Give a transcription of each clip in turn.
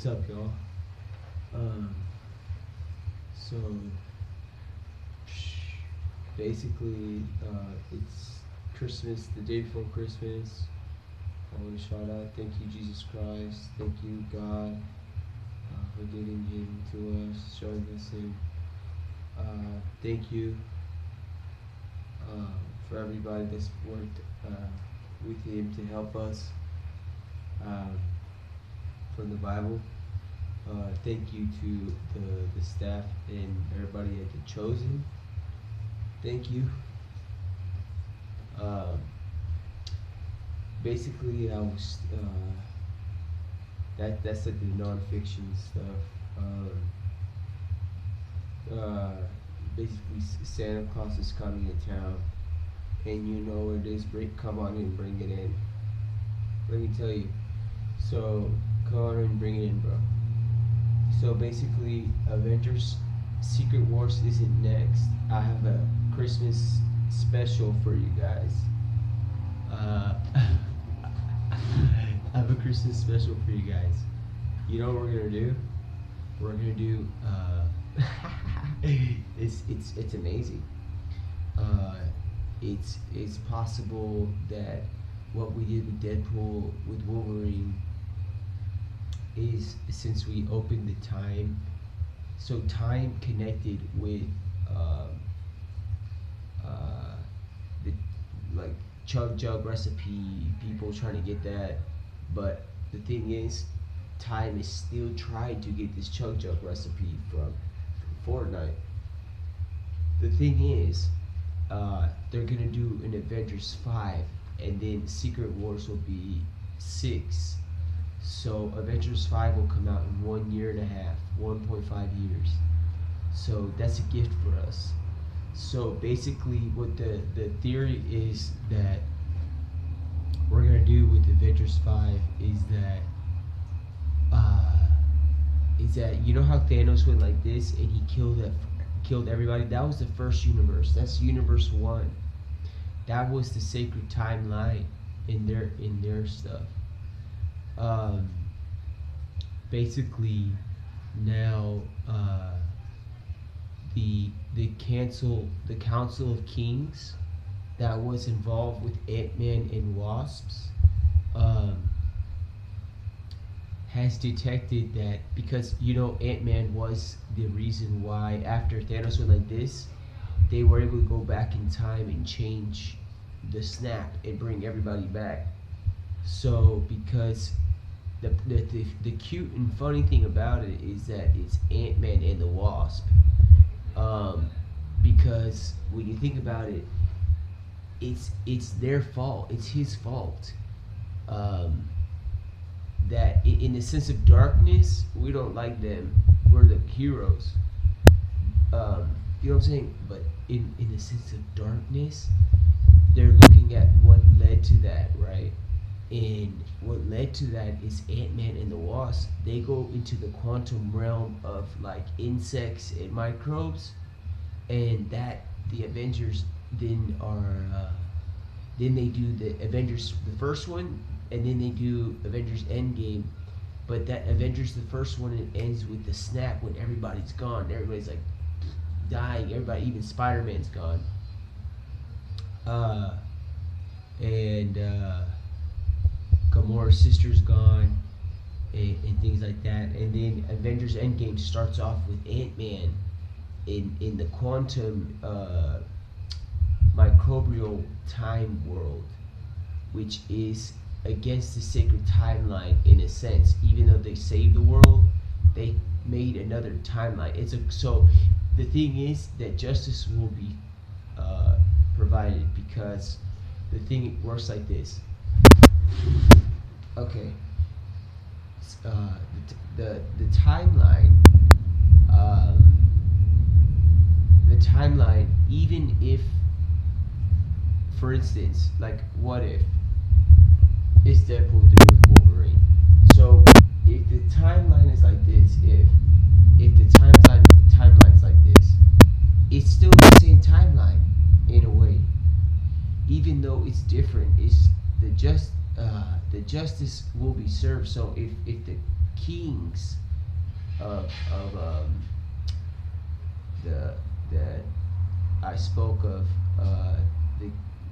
What's up, y'all? Um, so basically, it's Christmas, the day before Christmas. I want to shout out, thank you, Jesus Christ. Thank you, God, for giving Him to us, showing us Him. Thank you for everybody that's worked with Him to help us um, from the Bible. Thank you to the staff and everybody at the Chosen. Thank you. Basically, I was that's like the nonfiction stuff. Basically, Santa Claus is coming to town, and you know where it is. Come on and bring it in. Let me tell you. So come on and bring it in, bro. So basically, Avengers Secret Wars isn't next. I have a Christmas special for you guys. I have a Christmas special for you guys. You know what we're gonna do? We're gonna do. It's amazing. It's possible that what we did with Deadpool with Wolverine is, since we opened the time, so time connected with the like chug jug recipe, people trying to get that, but the thing is, time is still trying to get this chug jug recipe from Fortnite. The thing is, they're gonna do an Avengers 5, and then Secret Wars will be 6. So Avengers 5 will come out in 1 year and a half, 1.5 years. So that's a gift for us. So basically what the theory is that we're gonna do with Avengers 5 is that you know how Thanos went like this and he killed everybody? That was the first universe. That's universe 1. That was the sacred timeline in their stuff. Basically now the Council of Kings that was involved with Ant-Man and Wasps has detected that, because you know Ant-Man was the reason why after Thanos went like this, they were able to go back in time and change the snap and bring everybody back. So because the cute and funny thing about it is that it's Ant-Man and the Wasp. Because when you think about it, it's their fault. It's his fault. That in the sense of darkness, we don't like them. We're the heroes. You know what I'm saying? But in the sense of darkness, they're looking at what led to that, right? And what led to that is Ant-Man and the Wasp. They go into the quantum realm of like insects and microbes, and that the Avengers then then they do the Avengers the first one, and then they do Avengers Endgame. But that Avengers the first one, it ends with the snap when everybody's gone. Everybody's like dying. Everybody, even Spider-Man's gone. And Gamora's sister's gone, and things like that. And then Avengers Endgame starts off with Ant-Man in the quantum microbial time world, which is against the sacred timeline in a sense. Even though they saved the world, they made another timeline. So the thing is that justice will be provided, because the thing works like this. Okay. The timeline. The timeline. Even if, for instance, like, what if it's Deadpool 3 with Wolverine? So if the timeline is like this, if the timeline's like this, it's still the same timeline in a way, even though it's different. It's the justice will be served. So if the kings of the that I spoke of, the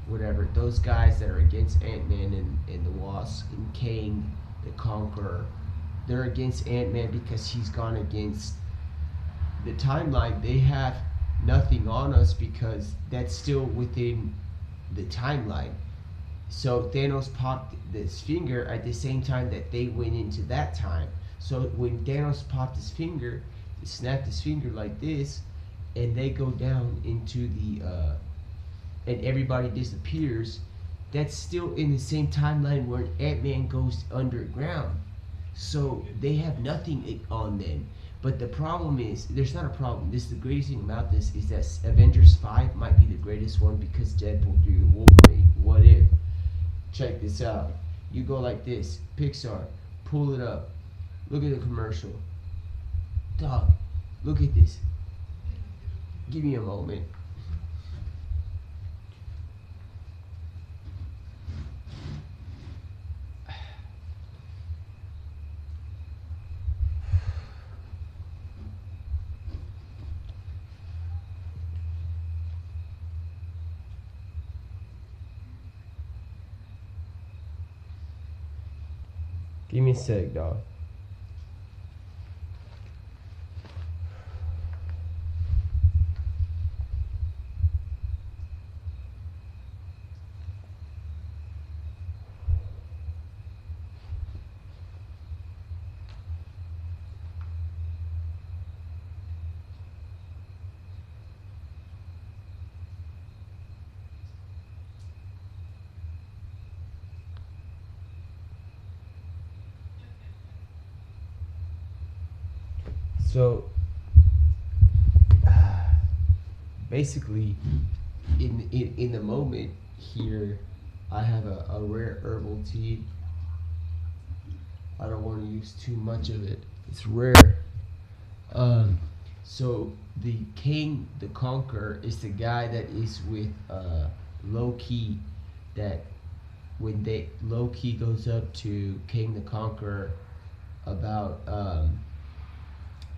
whatever those guys that are against Ant Man and the Wasp and Kang the Conqueror. They're against Ant Man because he's gone against the timeline. They have nothing on us because that's still within the timeline. So Thanos popped this finger at the same time that they went into that time. So when Thanos popped his finger, snapped his finger like this, and they go down into and everybody disappears. That's still in the same timeline where Ant Man goes underground. So they have nothing on them. But the problem is, there's not a problem. This is the greatest thing about this is that Avengers 5 might be the greatest one because Deadpool 3 Wolverine. What if? Check this out. You go like this, Pixar, pull it up. Look at the commercial. Dog, look at this. Give me a moment. Give me a sec, dog. So, basically, in the moment here, I have a rare herbal tea. I don't want to use too much of it. It's rare. Um, so the king, the conqueror, is the guy that is with Loki. That when they Loki goes up to King the Conqueror about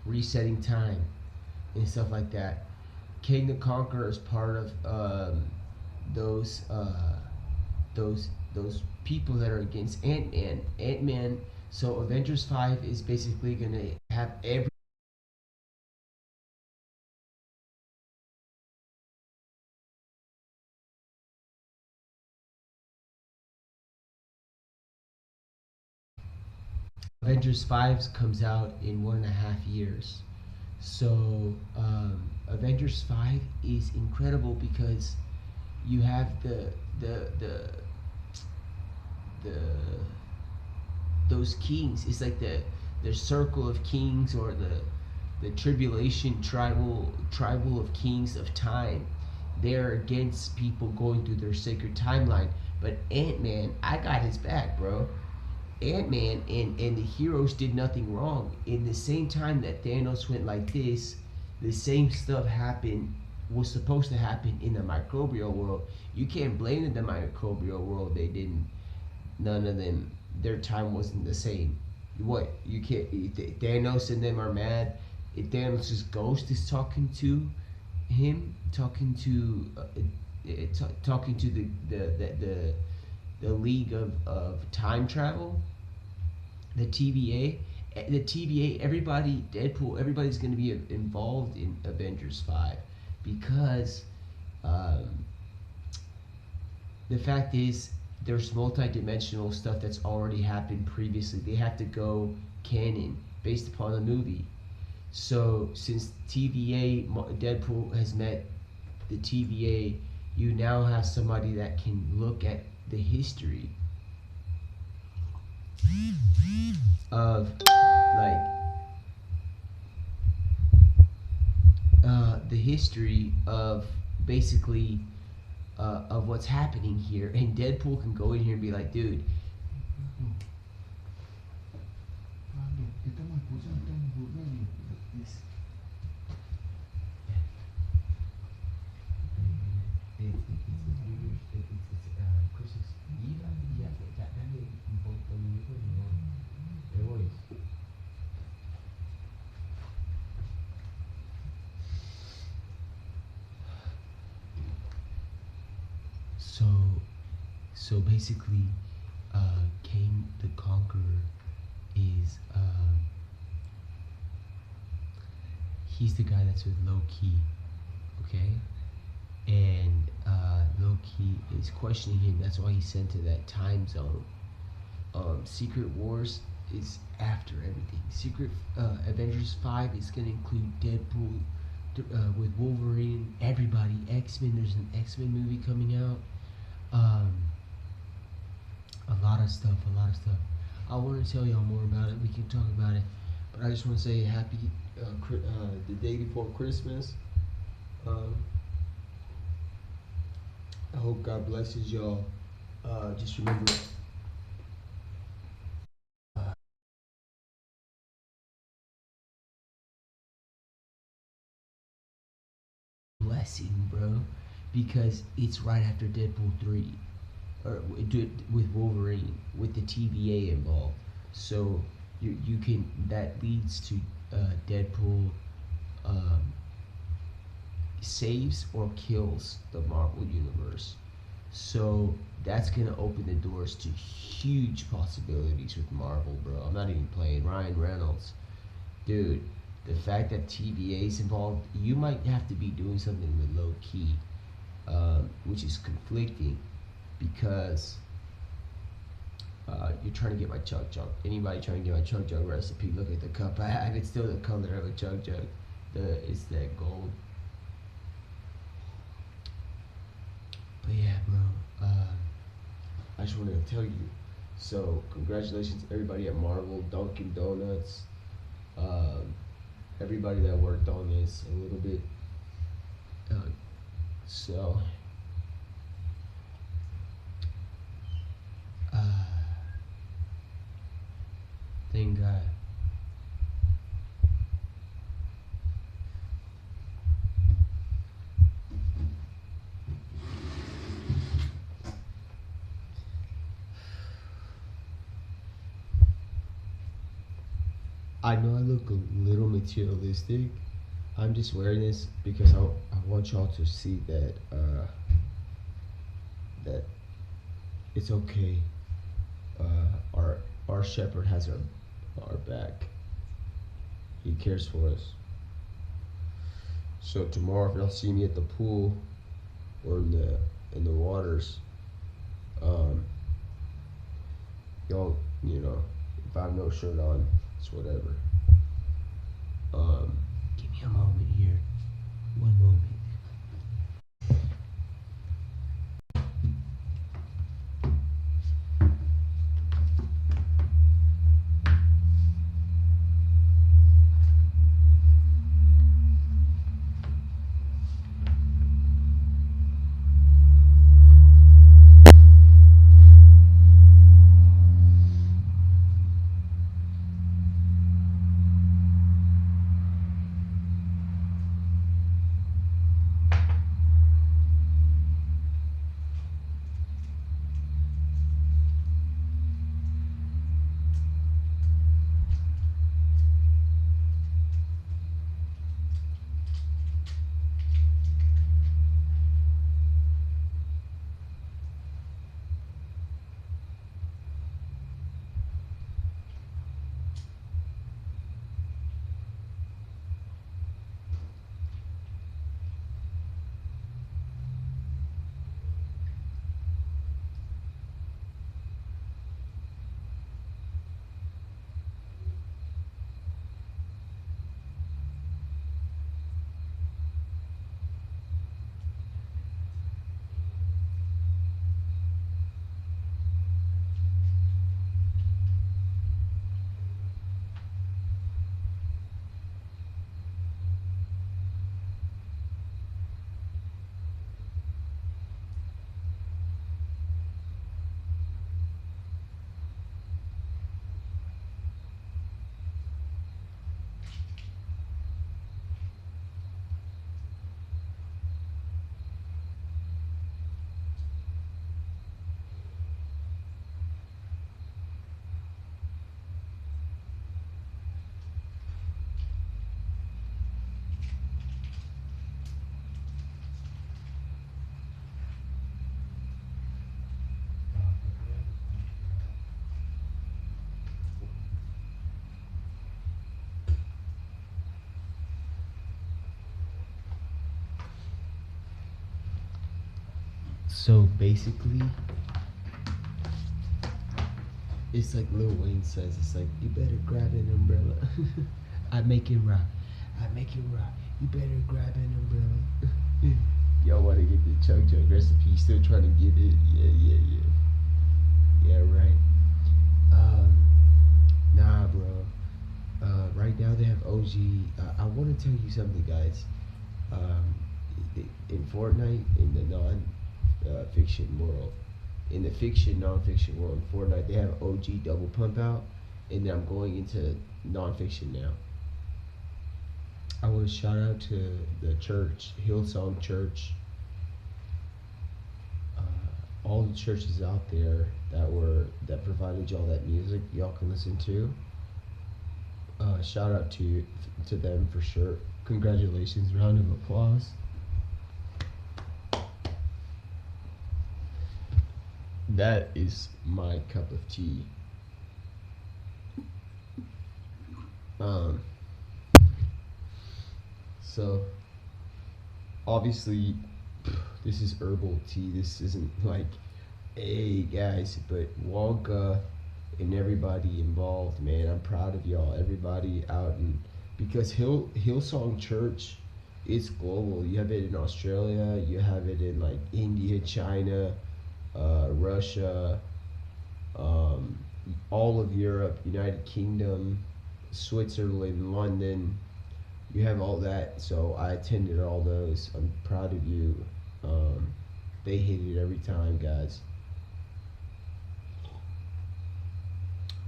resetting time and stuff like that. King the Conqueror is part of those those people that are against Ant Man. Ant Man. So Avengers 5 is basically gonna have every Avengers 5 comes out in 1.5 years. So Avengers 5 is incredible because you have the those kings. It's like the circle of kings or the tribulation tribal of kings of time. They're against people going through their sacred timeline. But Ant Man, I got his back, bro. Ant Man and the heroes did nothing wrong. In the same time that Thanos went like this, the same stuff happened was supposed to happen in the microbial world. You can't blame the microbial world. They didn't. None of them. Their time wasn't the same. What you can't. Thanos and them are mad. If Thanos' ghost is talking to him, talking to the League of Time Travel, the TVA, everybody, Deadpool, everybody's going to be involved in Avengers 5 because um, the fact is there's multi-dimensional stuff that's already happened previously. They have to go canon based upon the movie. So since TVA, Deadpool has met the TVA, you now have somebody that can look at the history of like the history of basically of what's happening here, and Deadpool can go in here and be like, dude. Christmas Eve, ya, ya, dale un poco de voy. So so basically, Kang the Conqueror is he's the guy that's with Loki, okay? And Loki is questioning him. That's why he's sent to that time zone. Secret Wars is after everything. Secret Avengers 5 is gonna include Deadpool with Wolverine, everybody, X Men. There's an X Men movie coming out. Um, a lot of stuff, a lot of stuff. I want to tell y'all more about it. We can talk about it, but I just want to say happy the day before Christmas. Um, I hope God blesses y'all. Just remember, uh, blessing, bro, because it's right after Deadpool 3, or with Wolverine, with the TVA involved. So you can that leads to Deadpool um, saves or kills the Marvel universe. So that's gonna open the doors to huge possibilities with Marvel, bro. I'm not even playing. Ryan Reynolds, dude. The fact that TVA is involved, you might have to be doing something with low key, which is conflicting because you're trying to get my chug jug. Anybody trying to get my chug jug recipe? Look at the cup I have. It's still the color of a chug jug. It's that gold. But yeah, bro. I just wanted to tell you. So congratulations to everybody at Marvel, Dunkin' Donuts, um, everybody that worked on this a little bit. Uh, so, uh, thank God. I know I look a little materialistic. I'm just wearing this because I want y'all to see that that it's okay. Our shepherd has our back. He cares for us. So tomorrow, if y'all see me at the pool or in the waters, um, y'all, if I have no shirt on, it's whatever. Give me a moment here. One moment. So basically, it's like Lil Wayne says, it's like, you better grab an umbrella. I make it right. I make it right. You better grab an umbrella. Y'all want to get the Chug Jug recipe? Still trying to get it? Yeah, yeah, yeah. Yeah, right. Um, nah, bro. Right now they have OG. I want to tell you something, guys. Um, in Fortnite, in the non-fiction world, in the fiction non-fiction world, in Fortnite, they have OG double pump out, and then I'm going into non-fiction now. I want to shout out to the church, Hillsong Church, all the churches out there that provided y'all that music y'all can listen to. Shout out to them for sure. Congratulations, round of applause. That is my cup of tea. Um, so obviously this is herbal tea. This isn't like, hey guys, but Wonka and everybody involved, man, I'm proud of y'all. Everybody out and because Hillsong Church, it's global. You have it in Australia, you have it in like India, China, Russia, um, all of Europe, United Kingdom, Switzerland, London. You have all that. So I attended all those. I'm proud of you. They hit it every time, guys.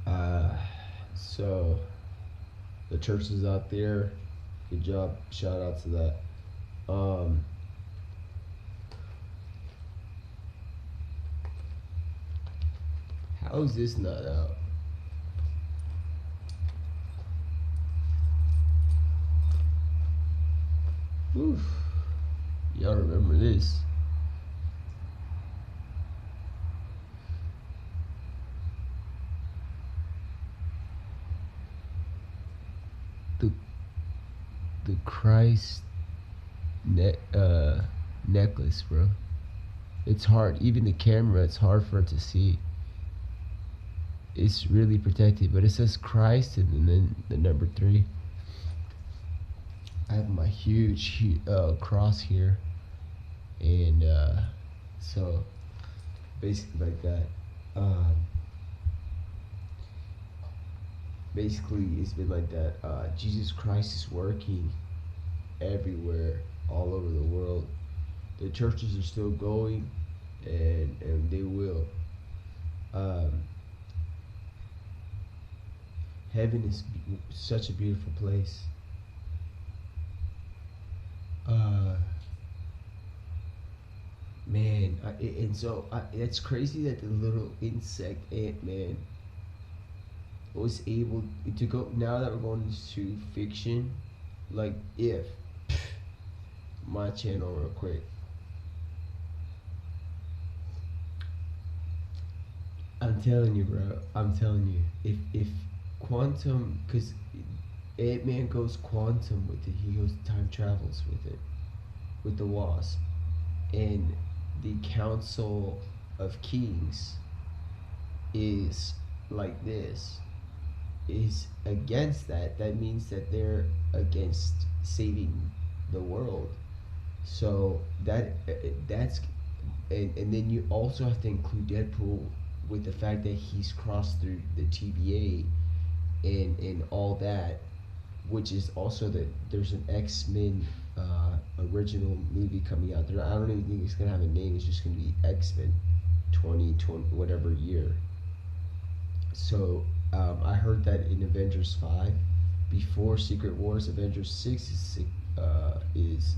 Uh, so the churches out there, good job. Shout out to that. Um, how is this not out? Oof. Y'all remember this? The the Christ necklace, bro. It's hard. Even the camera, it's hard for it to see. It's really protected, but it says Christ and then the number 3. I have my huge cross here, and so basically like that. Um, Basically, it's been like that. Jesus Christ is working everywhere, all over the world. The churches are still going, and they will. Um, Heaven is such a beautiful place. Uh, Man, and so it's crazy that the little insect ant man was able to go. Now that we're going into fiction, like if my channel real quick, I'm telling you, bro. I'm telling you, if quantum, because Ant Man goes quantum with it. He goes time travels with it, with the Wasp, and the Council of Kings is like this, is against that. That means that they're against saving the world. So that's and then you also have to include Deadpool with the fact that he's crossed through the TVA and all that, which is also that there's an X-Men original movie coming out there. I don't even think it's gonna have a name. It's just gonna be X-Men 2020 whatever year. So I heard that in Avengers 5, before Secret Wars, Avengers 6 is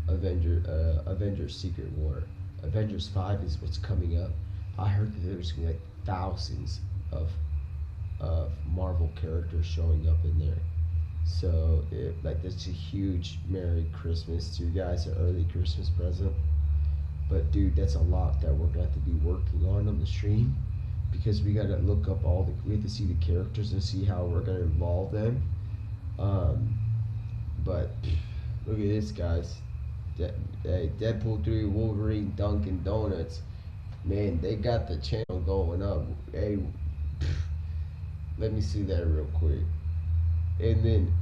Avengers Secret War. Avengers 5 is what's coming up. I heard that there's gonna be like thousands of Marvel characters showing up in there. So like that's a huge Merry Christmas to you guys, an early Christmas present. But dude, that's a lot that we're gonna have to be working on the stream, because we gotta look up we have to see the characters and see how we're gonna involve them. But look at this, guys. Deadpool 3, Wolverine, Dunkin' Donuts. Man, they got the channel going up. Hey, let me see that real quick. And then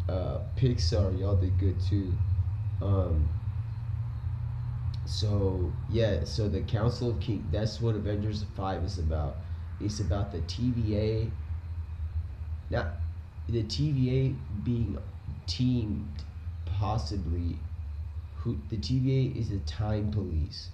Pixar, y'all did good too. Um, so yeah, so the Council of King. That's what Avengers 5 is about. It's about the TVA, not the TVA being teamed, possibly. Who the TVA is the time police.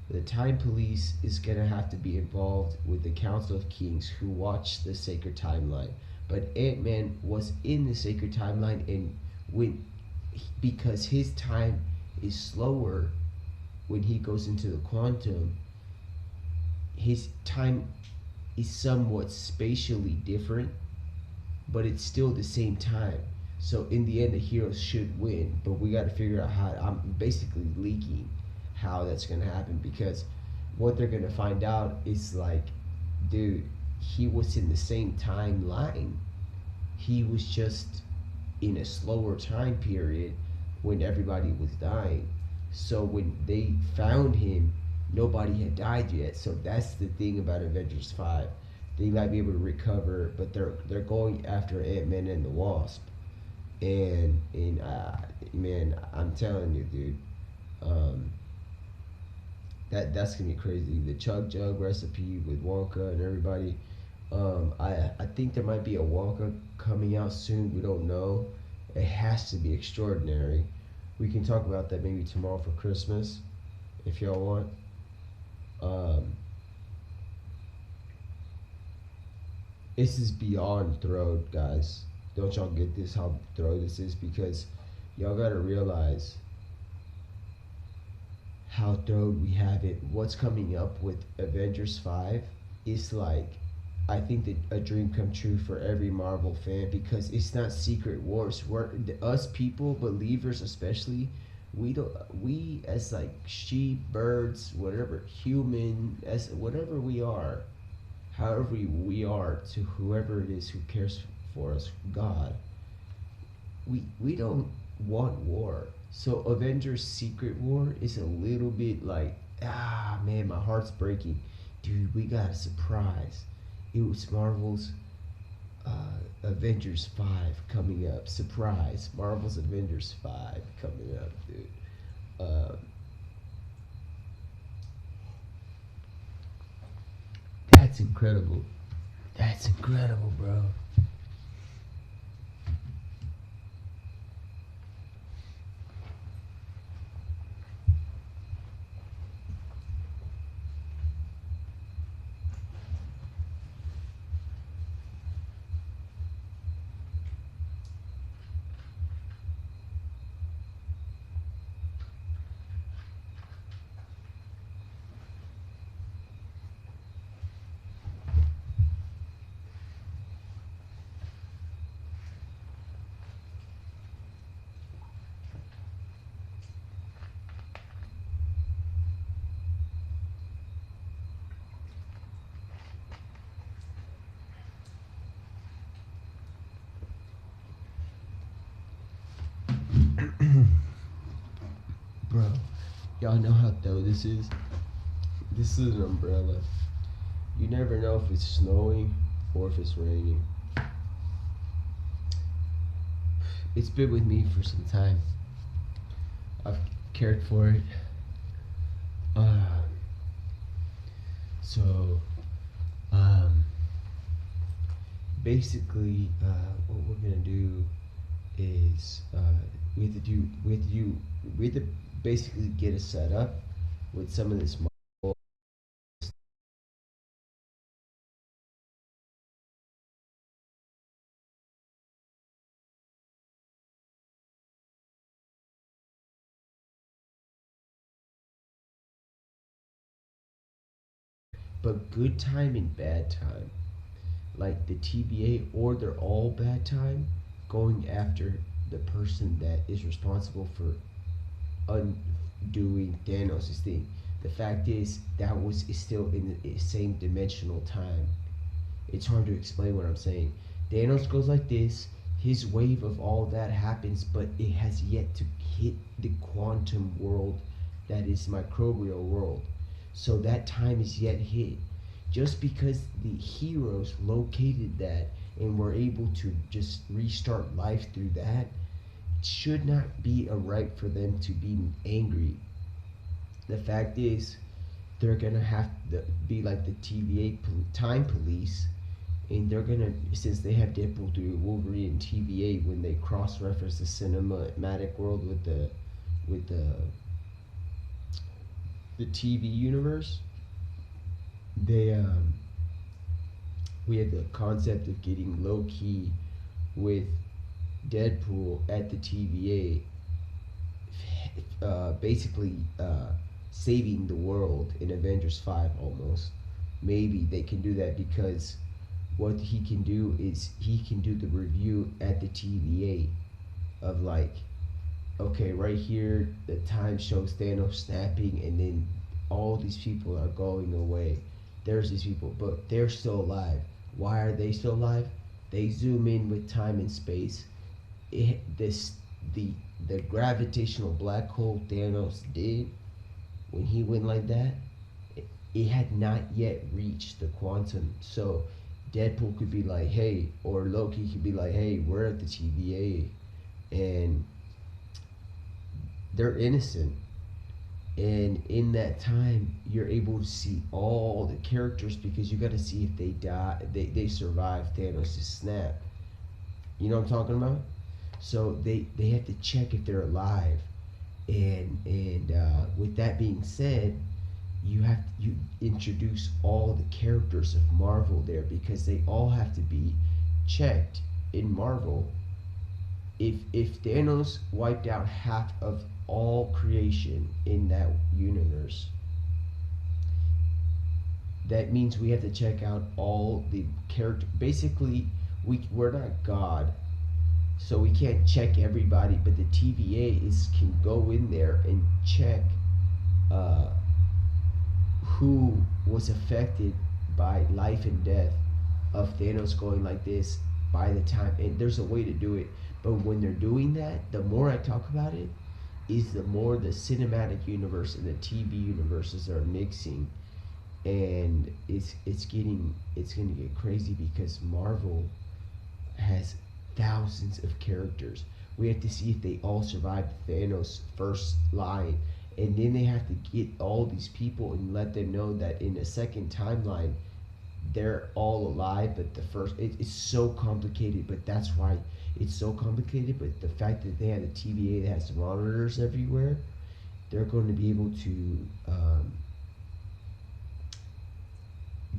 The time police is gonna have to be involved with the Council of Kings who watch the sacred timeline. But Ant Man was in the sacred timeline, and when because his time is slower when he goes into the quantum, his time is somewhat spatially different, but it's still the same time. So in the end, the heroes should win, but we got to figure out how. I'm basically leaking how that's gonna happen because what they're gonna find out is like, dude, he was in the same timeline. He was just in a slower time period when everybody was dying. So when they found him, nobody had died yet. So that's the thing about Avengers 5. They might be able to recover, but they're going after Ant Man and the Wasp. And man, I'm telling you, dude, um, that's gonna be crazy. The Chug Jug recipe with Wonka and everybody. I think there might be a Wonka coming out soon. We don't know. It has to be extraordinary. We can talk about that maybe tomorrow for Christmas, if y'all want. Um, this is beyond thrilled, guys. Don't y'all get this how thrilled this is because y'all gotta realize how thrilled we have it. What's coming up with Avengers 5 is like, I think that a dream come true for every Marvel fan because it's not Secret Wars. We're us people, believers especially. We as like sheep, birds, whatever, human, as whatever we are, however we are to whoever it is who cares for us, God. We don't want war. So Avengers Secret War is a little bit like, ah man, my heart's breaking. Dude, we got a surprise. It was Marvel's Avengers 5 coming up. Surprise. Marvel's Avengers 5 coming up, dude. Um, that's incredible. That's incredible, bro. Bro, y'all know how though this is? This is an umbrella. You never know if it's snowing or if it's raining. It's been with me for some time. I've cared for it. Uh, so, um, basically, what we're gonna do is we have to basically get it set up with some of this, but good time and bad time, like the TBA, or they're all bad time, going after the person that is responsible for undoing Thanos' thing. The fact is that was is still in the same dimensional time. It's hard to explain what I'm saying. Thanos goes like this. his wave of all that happens, but it has yet to hit the quantum world that is microbial world. So that time is yet hit. Just because the heroes located that and were able to just restart life through that, should not be a right for them to be angry. The fact is, they're gonna have to be like the TVA time police, and they're gonna, since they have Deadpool through Wolverine and TVA, when they cross-reference the cinematic world with with the TV universe, they we have the concept of getting low key with Deadpool at the TVA, basically saving the world in Avengers 5 almost. Maybe they can do that because what he can do is he can do the review at the TVA of like, okay, right here, the time shows Thanos snapping, and then all these people are going away. There's these people, but they're still alive. Why are they still alive? They zoom in with time and space. This the the gravitational black hole Thanos did when he went like that. It had not yet reached the quantum, so Deadpool could be like, "Hey," or Loki could be like, "Hey, we're at the TVA," and they're innocent. And in that time, you're able to see all the characters because you got to see if they die, they survive Thanos' snap. You know what I'm talking about? So they have to check if they're alive. And with that being said, you introduce all the characters of Marvel there because they all have to be checked in Marvel. If Thanos wiped out half of all creation in that universe, that means we have to check out all the character. Basically, we're not God, so we can't check everybody. But the TVA is can go in there and check uh, who was affected by life and death of Thanos going like this by the time. And there's a way to do it, but when they're doing that, the more I talk about it, is the more the cinematic universe and the TV universes are mixing, and it's gonna get crazy because Marvel has thousands of characters. We have to see if they all survived Thanos' first line, and then they have to get all these people and let them know that in a second timeline they're all alive, but the first it's so complicated, but that's why it's so complicated. But the fact that they had a TVA that has monitors everywhere, they're going to be able to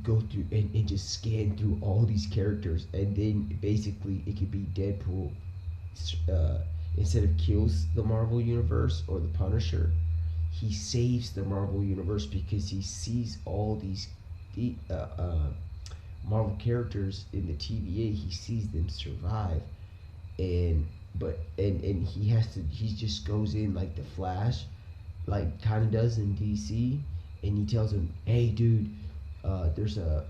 go through and just scan through all these characters, and then basically it could be Deadpool, uh, instead of kills the Marvel universe or the Punisher, he saves the Marvel universe because he sees all these Marvel characters in the TVA. He sees them survive, and and he just goes in like the Flash, like kind of does in DC, and he tells him, "Hey, dude, there's a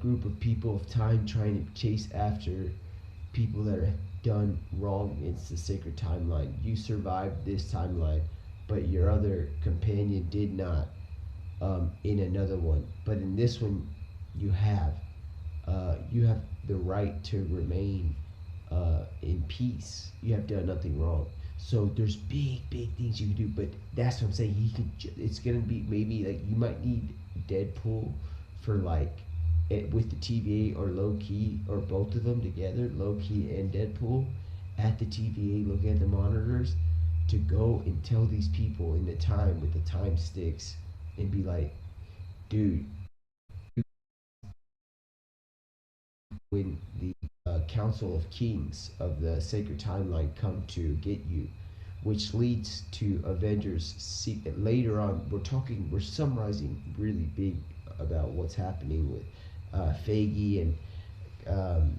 group of people of time trying to chase after people that are done wrong. It's the sacred timeline. You survived this timeline, but your other companion did not, in another one. But in this one, you have you have the right to remain in peace. You have done nothing wrong." So there's big things you can do, but that's what I'm saying. He could. It's gonna be maybe like you might need Deadpool for like with the TVA, or low key, or both of them together, low key and Deadpool at the TVA looking at the monitors to go and tell these people in the time with the time sticks and be like, dude, when the Council of Kings of the Sacred Timeline come to get you, which leads to Avengers. Later on, we're summarizing really big about what's happening with Feige and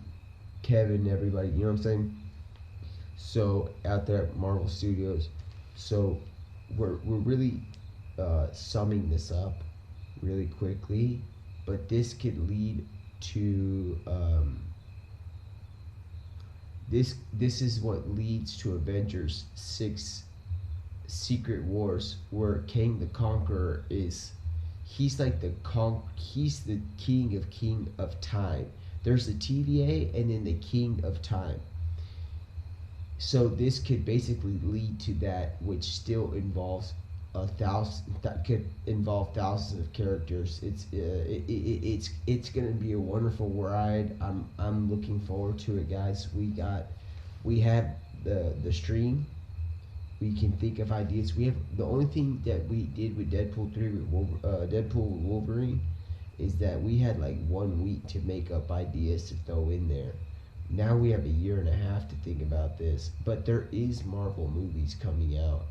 Kevin, everybody. You know what I'm saying? So out there at Marvel Studios, so we're really summing this up really quickly, but this could lead to This is what leads to Avengers 6 Secret Wars, where King the Conqueror is, he's the king of time. There's the TVA and then the king of time. So this could basically lead to that, which still involves a thousand, that could involve thousands of characters. It's gonna be a wonderful ride. I'm looking forward to it, guys. We have the stream. We can think of ideas. We have the only thing that we did with Deadpool 3 with Deadpool with Wolverine is that we had like 1 week to make up ideas to throw in there. Now we have a year and a half to think about this. But there is Marvel movies coming out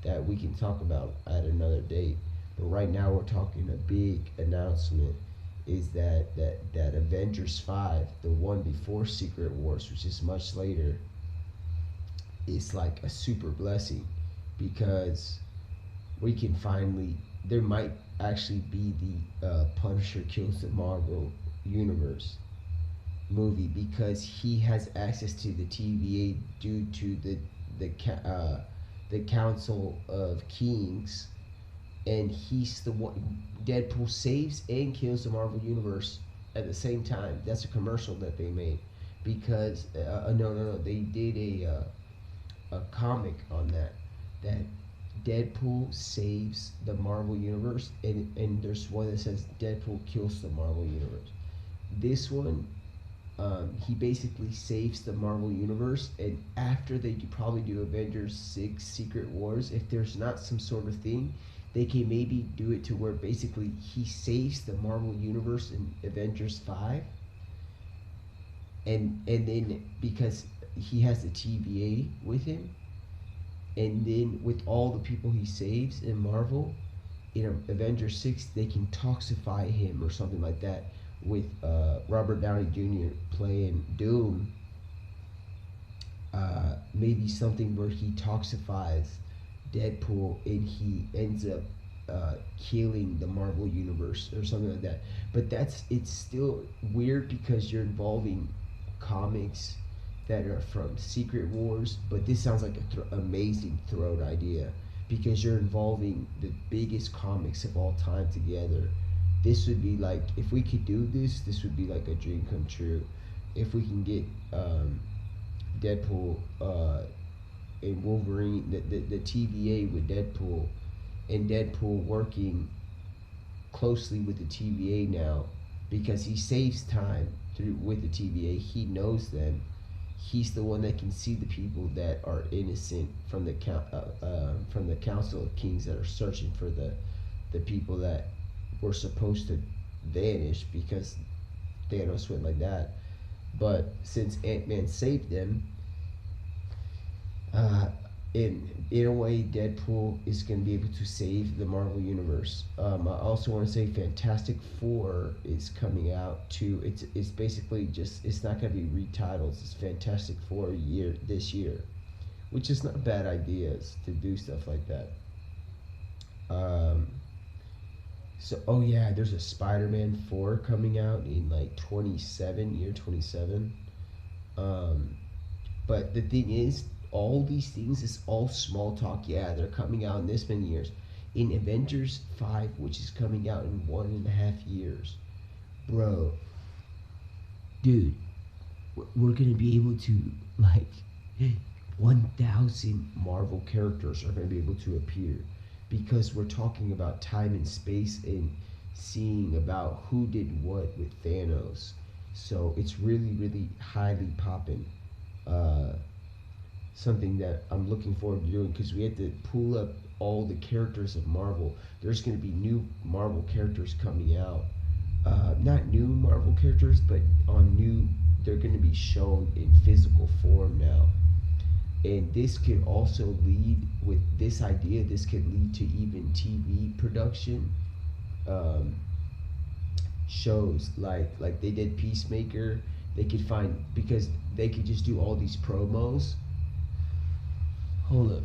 that we can talk about at another date. But right now we're talking a big announcement is that Avengers 5, the one before Secret Wars, which is much later, is like a super blessing because we can finally, there might actually be the Punisher kills the Marvel universe movie because he has access to the TVA due to the Council of Kings, and he's the one. Deadpool saves and kills the Marvel universe at the same time. That's a commercial that they made because no, they did a comic on that Deadpool saves the Marvel universe, and there's one that says Deadpool kills the Marvel universe. This one, he basically saves the Marvel universe, and after they probably do Avengers 6 Secret Wars, if there's not some sort of thing, they can maybe do it to where basically he saves the Marvel universe in Avengers 5, and then because he has the TVA with him, and then with all the people he saves in Marvel, in Avengers 6, they can toxify him or something like that with Robert Downey Jr. playing Doom. Maybe something where he toxifies Deadpool and he ends up killing the Marvel universe or something like that. But it's still weird because you're involving comics that are from Secret Wars, but this sounds like an amazing throat idea because you're involving the biggest comics of all time together. This would be like, if we could do this, this would be like a dream come true. If we can get Deadpool and Wolverine, the TVA with Deadpool, and Deadpool working closely with the TVA now because he saves time through with the TVA. He knows them. He's the one that can see the people that are innocent from the Council of Kings that are searching for the people that were supposed to vanish because Thanos went like that. But since Ant-Man saved them, in a way, Deadpool is going to be able to save the Marvel universe. I also want to say Fantastic Four is coming out too. It's basically just, it's not going to be retitled. It's Fantastic Four this year, which is not bad ideas to do stuff like that. So oh yeah, there's a Spider-Man 4 coming out in like 27. But the thing is, all these things is all small talk. Yeah, they're coming out in this many years. In Avengers 5, which is coming out in 1.5 years, bro, dude, we're gonna be able to, like, 1,000 Marvel characters are gonna be able to appear because we're talking about time and space and seeing about who did what with Thanos. So it's really, really highly popping. Something that I'm looking forward to doing because we have to pull up all the characters of Marvel. There's going to be new Marvel characters coming out. Not new Marvel characters, but they're going to be shown in physical form now. And this could also lead, with this idea, this could lead to even TV production shows like they did Peacemaker. They could find, because they could just do all these promos. Hold up.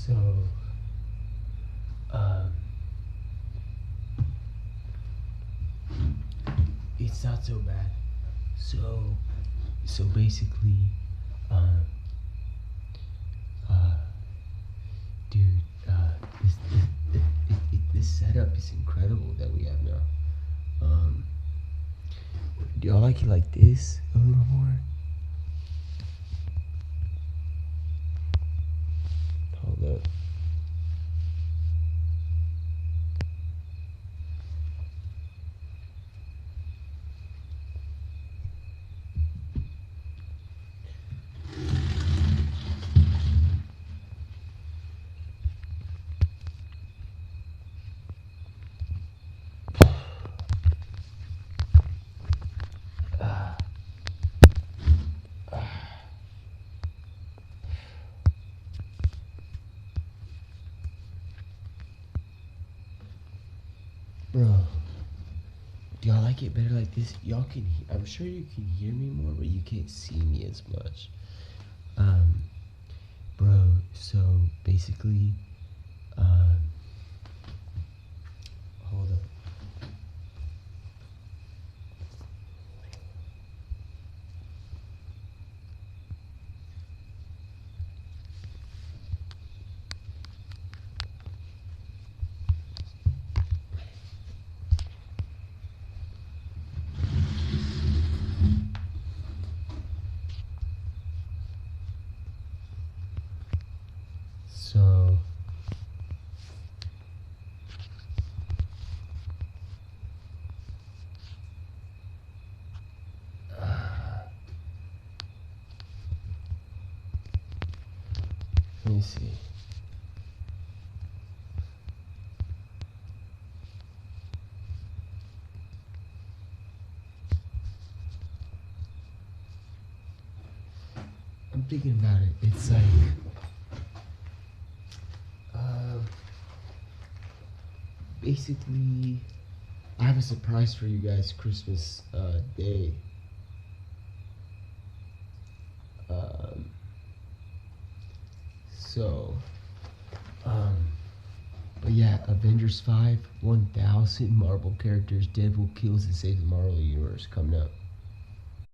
So, um, it's not so bad. So basically, um, uh, dude, this, this setup is incredible that we have now. Um, do y'all like it like this a little more? Hold up. Bro, do y'all like it better like this? Y'all can, I'm sure you can hear me more, but you can't see me as much. Bro, so basically, um, hold up. So, let me see. I'm thinking about it. It's like, basically, I have a surprise for you guys Christmas Day. Um, so, but yeah, Avengers 5, 1,000 Marvel characters, Deadpool kills and saves the Marvel universe coming up.